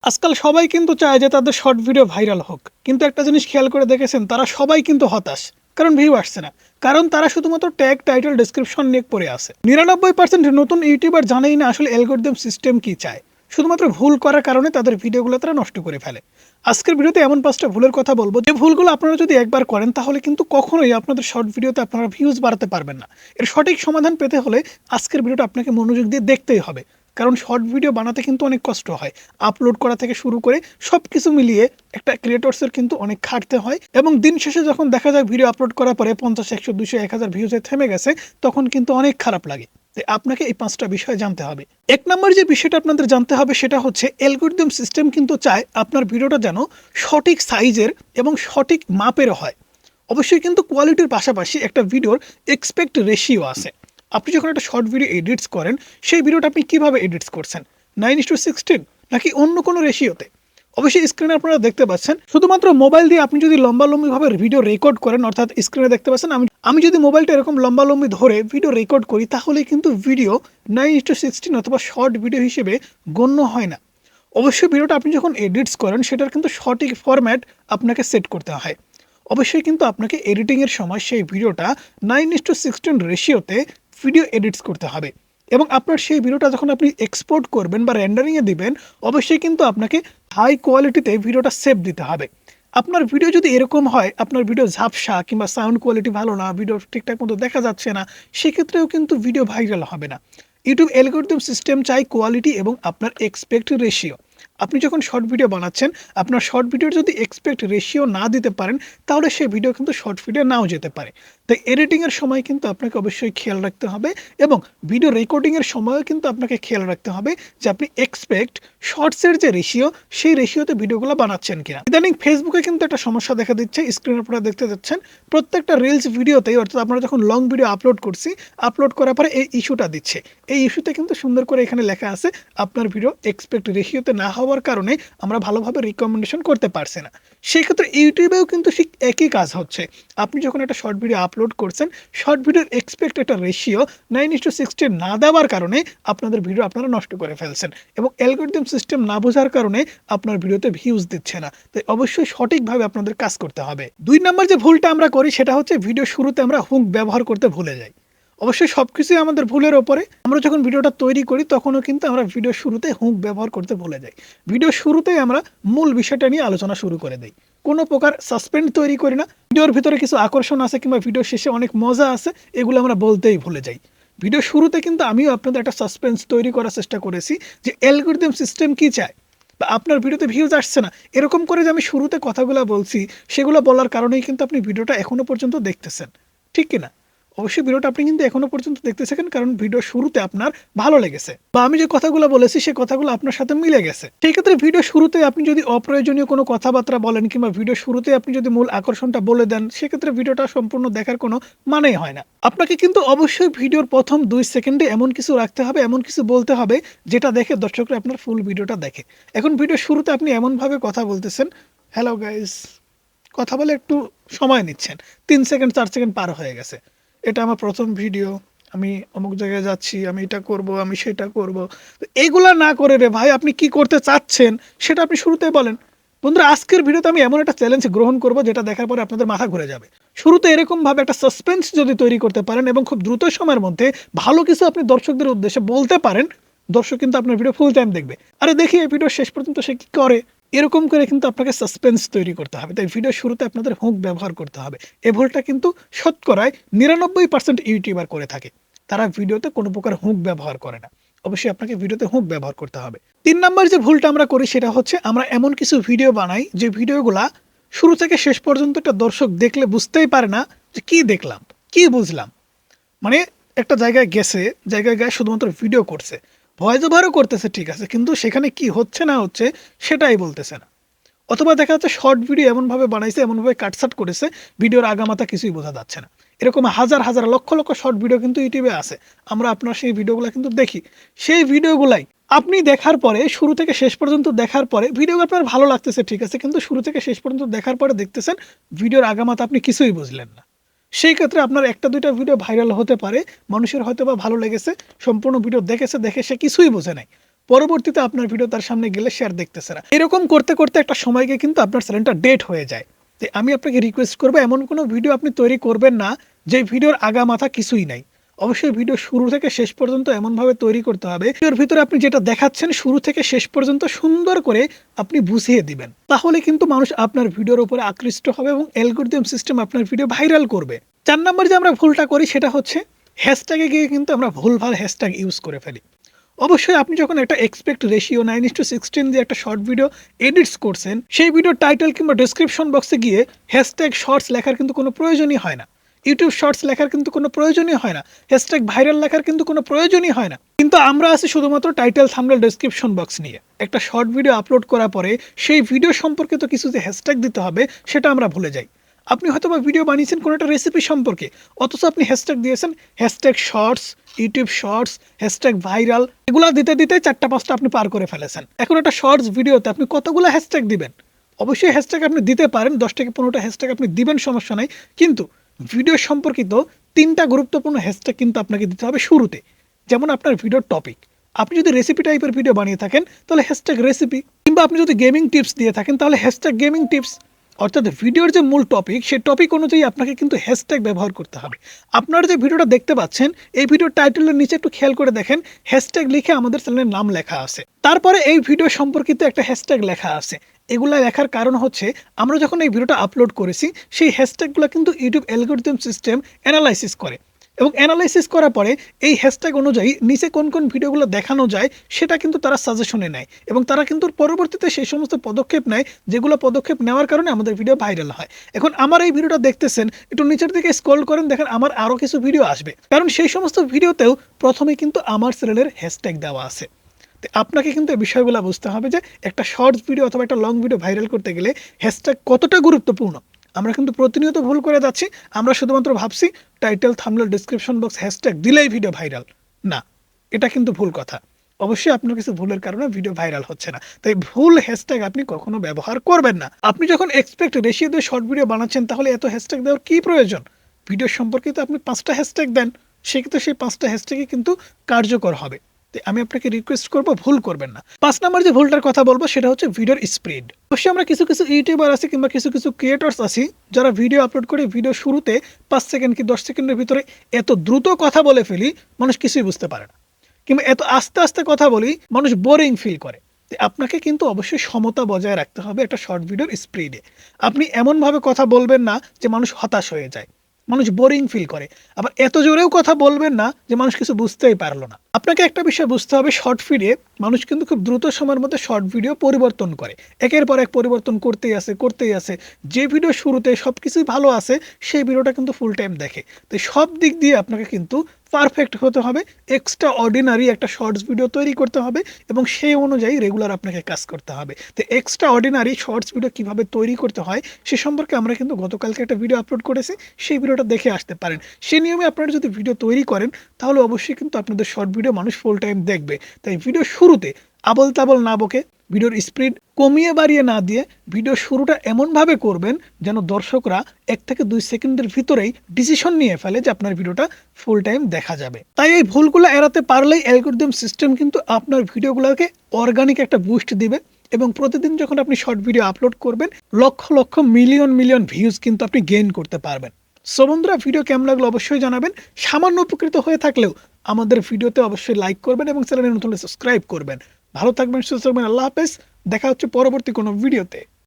আজকাল সবাই কিন্তু চায় যে তাদের শর্ট ভিডিও ভাইরাল হোক, কিন্তু একটা জিনিস খেয়াল করে দেখেছেন, তারা সবাই কিন্তু হতাশ। কারণ ভিউ আসছে না, কারণ তারা শুধুমাত্র ট্যাগ, টাইটেল, ডেসক্রিপশন নিয়ে পড়ে আছে। 99% নতুন ইউটিউবার জানেই না আসলে অ্যালগরিদম সিস্টেম কি চায়। শুধুমাত্র ভুল করার কারণে তাদের ভিডিওগুলো তারা নষ্ট করে ফেলে। আজকের ভিডিওতে এমন 5টা ভুলের কথা বলবো, যে ভুলগুলো আপনারা যদি একবার করেন তাহলে কিন্তু কখনোই আপনাদের শর্ট ভিডিওতে আপনারা ভিউজ বাড়াতে পারবেন না। এর সঠিক সমাধান পেতে হলে আজকের ভিডিওটা আপনাকে মনোযোগ দিয়ে দেখতেই হবে। কারণ শর্ট ভিডিও বানাতে কিন্তু অনেক কষ্ট হয়, আপলোড করা থেকে শুরু করে সব কিছু মিলিয়ে একটা ক্রিয়েটরসের কিন্তু অনেক খাটতে হয়, এবং দিন শেষে যখন দেখা যায় ভিডিও আপলোড করার পরে 50, 100, 200, 1000 ভিউজে থেমে গেছে, তখন কিন্তু অনেক খারাপ লাগে। তাই আপনাকে এই 5টা বিষয় জানতে হবে। এক নম্বর যে বিষয়টা আপনাদের জানতে হবে সেটা হচ্ছে, অ্যালগরিদম সিস্টেম কিন্তু চায় আপনার ভিডিওটা যেন সঠিক সাইজের এবং সঠিক মাপের হয়। অবশ্যই কিন্তু কোয়ালিটির পাশাপাশি একটা ভিডিওর এক্সপেক্ট রেশিও আছে। আপনি যখন একটা শর্ট ভিডিও এডিটস করেন, সেই ভিডিওটা আপনি কিভাবে এডিটস করছেন? 9:16 নাকি অন্য কোনো রেশিওতে? অবশ্যই স্ক্রিনে আপনারা দেখতে পাচ্ছেন, শুধুমাত্র মোবাইল দিয়ে আপনি যদি লম্বালম্বিভাবে ভিডিও রেকর্ড করেন, অর্থাৎ স্ক্রিনে দেখতে পাচ্ছেন আমি যদি মোবাইলটা এরকম লম্বালম্বি ধরে ভিডিও রেকর্ড করি, তাহলে কিন্তু ভিডিও 9:16 অথবা শর্ট ভিডিও হিসেবে গণ্য হয় না। অবশ্যই ভিডিওটা আপনি যখন এডিটস করেন, সেটার কিন্তু সঠিক ফরম্যাট আপনাকে সেট করতে হয়। অবশ্যই কিন্তু আপনাকে এডিটিংয়ের সময় সেই ভিডিওটা 9:16 রেশিওতে ভিডিও এডিটস করতে হবে, এবং আপনার সেই ভিডিওটা যখন আপনি এক্সপোর্ট করবেন বা রেন্ডারিংয়ে দিবেন, অবশ্যই কিন্তু আপনাকে হাই কোয়ালিটিতে ভিডিওটা সেভ দিতে হবে। আপনার ভিডিও যদি এরকম হয়, আপনার ভিডিও ঝাপসা কিংবা সাউন্ড কোয়ালিটি ভালো না, ভিডিও ঠিকঠাক মতো দেখা যাচ্ছে না, সেক্ষেত্রেও কিন্তু ভিডিও ভাইরাল হবে না। ইউটিউব অ্যালগরিদম সিস্টেম চাই কোয়ালিটি এবং আপনার এক্সপেক্ট রেশিও। আপনি যখন শর্ট ভিডিও বানাচ্ছেন, আপনার শর্ট ভিডিওর যদি এক্সপেক্ট রেশিও না দিতে পারেন, তাহলে সেই ভিডিও কিন্তু শর্ট ভিডিও নাও যেতে পারে। তাই এডিটিংয়ের সময় কিন্তু আপনাকে অবশ্যই খেয়াল রাখতে হবে, এবং ভিডিও রেকর্ডিংয়ের সময়ও কিন্তু আপনাকে খেয়াল রাখতে হবে যে আপনি এক্সপেক্ট শর্টসের যে রেশিও, সেই রেশিওতে ভিডিওগুলো বানাচ্ছেন কিনা। ইদানিং ফেসবুকে কিন্তু একটা সমস্যা দেখা দিচ্ছে, স্ক্রিনের উপরে দেখতে যাচ্ছেন, প্রত্যেকটা রিলস ভিডিওতেই, অর্থাৎ আপনারা যখন লং ভিডিও আপলোড করছি, আপলোড করার পরে এই ইস্যুটা দিচ্ছে। এই ইস্যুতে কিন্তু সুন্দর করে এখানে লেখা আছে, আপনার ভিডিও এক্সপেক্ট রেশিওতে না হওয়ার কারণে আমরা ভালোভাবে রিকমেন্ডেশন করতে পারছি না। সেক্ষেত্রে ইউটিউবেও কিন্তু ঠিক একই কাজ হচ্ছে। আপনি যখন একটা শর্ট ভিডিও আপলোড করছেন, শর্ট ভিডিওর এক্সপেক্ট একটা রেশিও 9:16 না দেওয়ার কারণে আপনাদের ভিডিও আপনারা নষ্ট করে ফেলছেন, এবং অ্যালগরিদম সিস্টেম না বোঝার কারণে আপনার ভিডিওতে ভিউজ দিচ্ছে না। তাই অবশ্যই সঠিকভাবে আপনাদের কাজ করতে হবে। 2 নম্বর যে ভুলটা আমরা করি সেটা হচ্ছে, ভিডিও শুরুতে আমরা হুক ব্যবহার করতে ভুলে যাই। অবশ্যই সবকিছুই আমাদের ভুলের ওপরে। আমরা যখন ভিডিওটা তৈরি করি, তখনও কিন্তু আমরা ভিডিও শুরুতে হুক ব্যবহার করতে ভুলে যাই। ভিডিও শুরুতেই আমরা মূল বিষয়টা নিয়ে আলোচনা শুরু করে দেই। কোনো প্রকার সাসপেন্স তৈরি করি না। ভিডিওর ভিতরে কিছু আকর্ষণ আছে কিংবা ভিডিও শেষে অনেক মজা আছে, এগুলো আমরা বলতেই ভুলে যাই। ভিডিও শুরুতে কিন্তু আমিও আপনাদের একটা সাসপেন্স তৈরি করার চেষ্টা করেছি, যে অ্যালগরিদম সিস্টেম কি চায়, বা আপনার ভিডিওতে ভিউজ আসছে না, এরকম করে যে আমি শুরুতে কথাগুলো বলছি, সেগুলো বলার কারণেই কিন্তু আপনি ভিডিওটা এখনো পর্যন্ত দেখতেছেন। ঠিক কিনা? অবশ্যই ভিডিওটা আপনি কিন্তু এখনো পর্যন্ত দেখতে থাকেন, কারণ ভিডিও শুরুতে আপনার ভালো লেগেছে, বা আমি যে কথাগুলো বলেছি সেই কথাগুলো আপনার সাথে মিলে গেছে। সেই ক্ষেত্রে ভিডিও শুরুতে আপনি যদি অপ্রয়োজনীয় কোনো কথাবার্তা বলেন, কিংবা ভিডিও শুরুতে আপনি যদি মূল আকর্ষণটা বলে দেন, সেক্ষেত্রে ভিডিওটা সম্পূর্ণ দেখার কোনো মানেই হয় না। আপনাকে কিন্তু অবশ্যই ভিডিওর প্রথম 2 সেকেন্ডে এমন কিছু রাখতে হবে, এমন কিছু বলতে হবে, যেটা দেখে দর্শকরা আপনার ফুল ভিডিওটা দেখে। এখন ভিডিও শুরুতে আপনি এমনভাবে কথা বলতেছেন, হ্যালো গাইস, কথা বলে একটু সময় নিচ্ছেন, 3 সেকেন্ড 4 সেকেন্ড পার হয়ে গেছে, এটা আমার প্রথম ভিডিও, আমি অমুক জায়গায় যাচ্ছি, আমি এটা করব, আমি সেটা করব। তো এগুলা না করে রে ভাই, আপনি কি করতে চাচ্ছেন সেটা আপনি শুরুতেই বলেন। বন্ধুরা, আজকের ভিডিওতে আমি এমন একটা চ্যালেঞ্জ গ্রহণ করব, যেটা দেখার পরে আপনাদের মাথা ঘুরে যাবে। শুরুতে এরকমভাবে একটা সাসপেন্স যদি তৈরি করতে পারেন, এবং খুব দ্রুত সময়ের মধ্যে ভালো কিছু আপনি দর্শকদের উদ্দেশ্যে বলতে পারেন, দর্শক কিন্তু আপনার ভিডিও ফুল টাইম দেখবে। আরে দেখি এই ভিডিও শেষ পর্যন্ত সে কি করে, এরকম করে কিন্তু আপনাকে সাসপেন্স তৈরি করতে হবে। তাই ভিডিও শুরুতে আপনাদের হুক ব্যবহার করতে হবে। এই ভুলটা কিন্তু শতকরায় 99% ইউটিউবার করে থাকে। তারা ভিডিওতে কোনো প্রকার হুক ব্যবহার করে না। অবশ্যই আপনাকে ভিডিওতে হুক ব্যবহার করতে হবে। 3 নাম্বার যে ভুলটা আমরা করি সেটা হচ্ছে, আমরা এমন কিছু ভিডিও বানাই যে ভিডিওগুলা শুরু থেকে শেষ পর্যন্ত একটা দর্শক দেখলে বুঝতেই পারে না যে কি দেখলাম, কি বুঝলাম। মানে একটা জায়গায় গেছে, জায়গায় গায়ে শুধুমাত্র ভিডিও করছে, ভয়েস ওভারও করতেছে, ঠিক আছে, কিন্তু সেখানে কি হচ্ছে না হচ্ছে সেটাই বলতেছে না। অথবা দেখা যাচ্ছে শর্ট ভিডিও এমনভাবে বানাইছে, এমনভাবে কাটসাট করেছে, ভিডিওর আগামাথা কিছুই বোঝা যাচ্ছে না। এরকম হাজার হাজার লক্ষ লক্ষ শর্ট ভিডিও কিন্তু ইউটিউবে আছে। আমরা আপনার সেই ভিডিওগুলো কিন্তু দেখি। সেই ভিডিওগুলাই আপনি দেখার পরে, শুরু থেকে শেষ পর্যন্ত দেখার পরে, ভিডিও আপনার ভালো লাগতেছে, ঠিক আছে, কিন্তু শুরু থেকে শেষ পর্যন্ত দেখার পরে দেখতেছেন ভিডিওর আগামাথা আপনি কিছুই বুঝলেন না। সেই ক্ষেত্রে আপনার একটা দুইটা ভিডিও ভাইরাল হতে পারে, মানুষের হয়তো বা ভালো লেগেছে, সম্পূর্ণ ভিডিও দেখেছে, দেখে সে কিছুই বোঝে নাই। পরবর্তীতে আপনার ভিডিও তার সামনে গেলে সে আর দেখতেছে না। এরকম করতে করতে একটা সময় গিয়ে কিন্তু আপনার চ্যানেলটা ডেড হয়ে যায়। তো আমি আপনাকে রিকোয়েস্ট করবো, এমন কোনো ভিডিও আপনি তৈরি করবেন না যে ভিডিওর আগা মাথা কিছুই নাই। অবশ্যই ভিডিও শুরু থেকে শেষ পর্যন্ত এমনভাবে তৈরি করতে হবে, ভিডিওর ভিতরে আপনি যেটা দেখাচ্ছেন শুরু থেকে শেষ পর্যন্ত সুন্দর করে আপনি বুঝিয়ে দিবেন। তাহলে কিন্তু মানুষ আপনার ভিডিওর উপরে আকৃষ্ট হবে এবং অ্যালগরিদম সিস্টেম আপনার ভিডিও ভাইরাল করবে। 4 নম্বর যে আমরা ভুলটা করি সেটা হচ্ছে হ্যাশট্যাগে গিয়ে কিন্তু আমরা ভুলভাল হ্যাশট্যাগ ইউজ করে ফেলি। অবশ্যই আপনি যখন একটা এক্সপেক্ট রেশিও 9:16 দিয়ে একটা শর্ট ভিডিও এডিটস করছেন, সেই ভিডিও টাইটেল কিংবা ডেসক্রিপশন বক্সে গিয়ে হ্যাশট্যাগ শর্টস লেখার কিন্তু কোনো প্রয়োজনই হয় না। ইউটিউব শর্টস লেখার কিন্তু কোনো প্রয়োজনই হয় না। হ্যাশট্যাগ ভাইরাল লেখার কিন্তু কোনো প্রয়োজনই হয় না। কিন্তু আমরা আছি শুধুমাত্র টাইটেল, থাম্বনেল, ডেসক্রিপশন বক্স নিয়ে। একটা শর্ট ভিডিও আপলোড করার পরে সেই ভিডিও সম্পর্কিত কিছু যে হ্যাশট্যাগ দিতে হবে সেটা আমরা ভুলে যাই। আপনি হয়তো বা ভিডিও বানিয়েছেন কোনো একটা রেসিপি সম্পর্কে, অথচ আপনি হ্যাশট্যাগ দিয়েছেন hashtag shorts, YouTube shorts, hashtag viral. এগুলো দিতে দিতে 4টা-5টা আপনি পার করে ফেলেছেন। এখন একটা শর্টস ভিডিওতে আপনি কতগুলো হ্যাশট্যাগ দিবেন? অবশ্যই হ্যাশট্যাগ আপনি দিতে পারেন, 10 থেকে 15টা হ্যাশট্যাগ আপনি দিবেন, সমস্যা নাই। কিন্তু ভিডিও সম্পর্কিত 3টা গুরুত্বপূর্ণ হ্যাশট্যাগ কিন্তু আপনাকে দিতে হবে শুরুতে। যেমন আপনার ভিডিওর টপিক, আপনি যদি রেসিপি টাইপের ভিডিও বানিয়ে থাকেন তাহলে হ্যাশট্যাগ রেসিপি, কিংবা আপনি যদি গেমিং টিপস দিয়ে থাকেন তাহলে হ্যাশট্যাগ গেমিং টিপস। অর্থাৎ ভিডিওর যে মূল টপিক, সেই টপিক অনুযায়ী আপনাকে কিন্তু হ্যাশট্যাগ ব্যবহার করতে হবে। আপনারা যে ভিডিওটা দেখতে পাচ্ছেন, এই ভিডিওর টাইটেলের নিচে একটু খেয়াল করে দেখেন, হ্যাশট্যাগ লিখে আমাদের চ্যানেলের নাম লেখা আছে। তারপরে এই ভিডিও সম্পর্কিত একটা হ্যাশট্যাগ লেখা আছে। এগুলা লেখার কারণ হচ্ছে আমরা যখন এই ভিডিওটা আপলোড করেছি সেই হ্যাশট্যাগুলো কিন্তু ইউটিউব অ্যালগরিদম সিস্টেম অ্যানালাইসিস করে, এবং অ্যানালাইসিস করার পরে এই হ্যাশট্যাগ অনুযায়ী নিচে কোন কোন ভিডিওগুলো দেখানো যায় সেটা কিন্তু তারা সাজেশনে নেয়, এবং তারা কিন্তু পরবর্তীতে সেই সমস্ত পদক্ষেপ নেয় যেগুলো পদক্ষেপ নেওয়ার কারণে আমাদের ভিডিও ভাইরাল হয়। এখন আমার এই ভিডিওটা দেখতেছেন, একটু নিচের দিকে স্ক্রল করেন, দেখেন আমার আরও কিছু ভিডিও আসবে, কারণ সেই সমস্ত ভিডিওতেও প্রথমে কিন্তু আমার চ্যানেলের হ্যাশট্যাগ দেওয়া আছে। তো আপনাকে কিন্তু এই বিষয়গুলো বুঝতে হবে যে একটা শর্টস ভিডিও অথবা একটা লং ভিডিও ভাইরাল করতে গেলে হ্যাশট্যাগ কতটা গুরুত্বপূর্ণ। আমরা কিন্তু প্রতিনিয়ত ভুল করে যাচ্ছি। আমরা শুধুমাত্র ভাবছি title, thumbnail, description box hashtag দিলেই ভিডিও ভাইরাল। না, এটা কিন্তু ভুল কথা। অবশ্যই আপনার কিছু ভুলের কারণে ভিডিও ভাইরাল হচ্ছে না, তাই ভুল হ্যাশট্যাগ আপনি কখনো ব্যবহার করবেন না। আপনি যখন এক্সপেক্ট রেশিও দিয়ে শর্ট ভিডিও বানাচ্ছেন তাহলে এত হ্যাশট্যাগ দেওয়ার কি প্রয়োজন? ভিডিও সম্পর্কিত আপনি 5টা হ্যাশট্যাগ দেন, সেক্ষেত্রে সেই 5টা হ্যাশট্যাগই কিন্তু কার্যকর হবে। আমি আপনাকে রিকোয়েস্ট করব, ভুল করবেন না। 5 নাম্বার যে ভুলটার কথা বলবো সেটা হচ্ছে ভিডিওর স্পিড। অবশ্যই আমরা কিছু কিছু ইউটিউবার আছি কিংবা কিছু কিছু ক্রিয়েটর্স আছি যারা ভিডিও আপলোড করে ভিডিও শুরুতে 5 সেকেন্ড কি 10 সেকেন্ডের ভিতরে এত দ্রুত কথা বলে ফেলি মানুষ কিছুই বুঝতে পারে না, কিংবা এত আস্তে আস্তে কথা বলি মানুষ বোরিং ফিল করে। আপনাকে কিন্তু অবশ্যই সমতা বজায় রাখতে হবে একটা শর্ট ভিডিওর স্পিডে। আপনি এমনভাবে কথা বলবেন না যে মানুষ হতাশ হয়ে যায়, মানুষ বোরিং ফিল করে। আবার এত জোরেও কথা বলবেন না যে মানুষ কিছু বুঝতেই পারলো না। আপনাকে একটা বিষয় বুঝতে হবে, শর্ট ভিডিও মানুষ কিন্তু খুব দ্রুত সময়ের মধ্যে শর্ট ভিডিও পরিবর্তন করে, একের পর এক পরিবর্তন করতেই আছে। যে ভিডিও শুরুতে সব কিছুই ভালো আছে সেই ভিডিওটা কিন্তু ফুল টাইম দেখে। তো সব দিক দিয়ে আপনাকে কিন্তু পারফেক্ট হতে হবে, এক্সট্রা অর্ডিনারি একটা শর্টস ভিডিও তৈরি করতে হবে, এবং সেই অনুযায়ী রেগুলার আপনাকে কাজ করতে হবে। তো এক্সট্রা অর্ডিনারি শর্টস ভিডিও কীভাবে তৈরি করতে হয় সে সম্পর্কে আমরা কিন্তু গতকালকে একটা ভিডিও আপলোড করেছি, সেই ভিডিওটা দেখে আসতে পারেন। সেই নিয়মে আপনারা যদি ভিডিও তৈরি করেন তাহলে অবশ্যই কিন্তু আপনাদের শর্ট ভিডিও মানুষ ফুল টাইম দেখবে। তাই ভিডিও শুরুতে আবল তাবল না বকে, ভিডিওর স্পিড কমিয়ে বাড়িয়ে না দিয়ে ভিডিও শুরুটা এমনভাবে করবেন যেন দর্শকরা 1 থেকে 2 সেকেন্ডের ভিতরেই ডিসিশন নিয়ে ফেলে যে আপনার ভিডিওটা ফুল টাইম দেখা যাবে। তাই এই ভুলগুলো এড়াতে পারলেই অ্যালগরিদম সিস্টেম কিন্তু আপনার ভিডিওগুলোকে অর্গানিক একটা বুস্ট দিবে, এবং প্রতিদিন যখন আপনি শর্ট ভিডিও আপলোড করবেন lakh lakh million million views কিন্তু আপনি গেইন করতে পারবেন। সো বন্ধুরা, ভিডিও কেমন লাগলো অবশ্যই জানাবেন। সামান্য উপকৃত হয়ে থাকলেও আমাদের ভিডিওতে অবশ্যই লাইক করবেন এবং চ্যানেলে নতুন হলে সাবস্ক্রাইব করবেন। ভালো থাকবেন, সুস্থ থাকবেন। আল্লাহ হাফেজ। দেখা হচ্ছে পরবর্তী কোনো ভিডিওতে।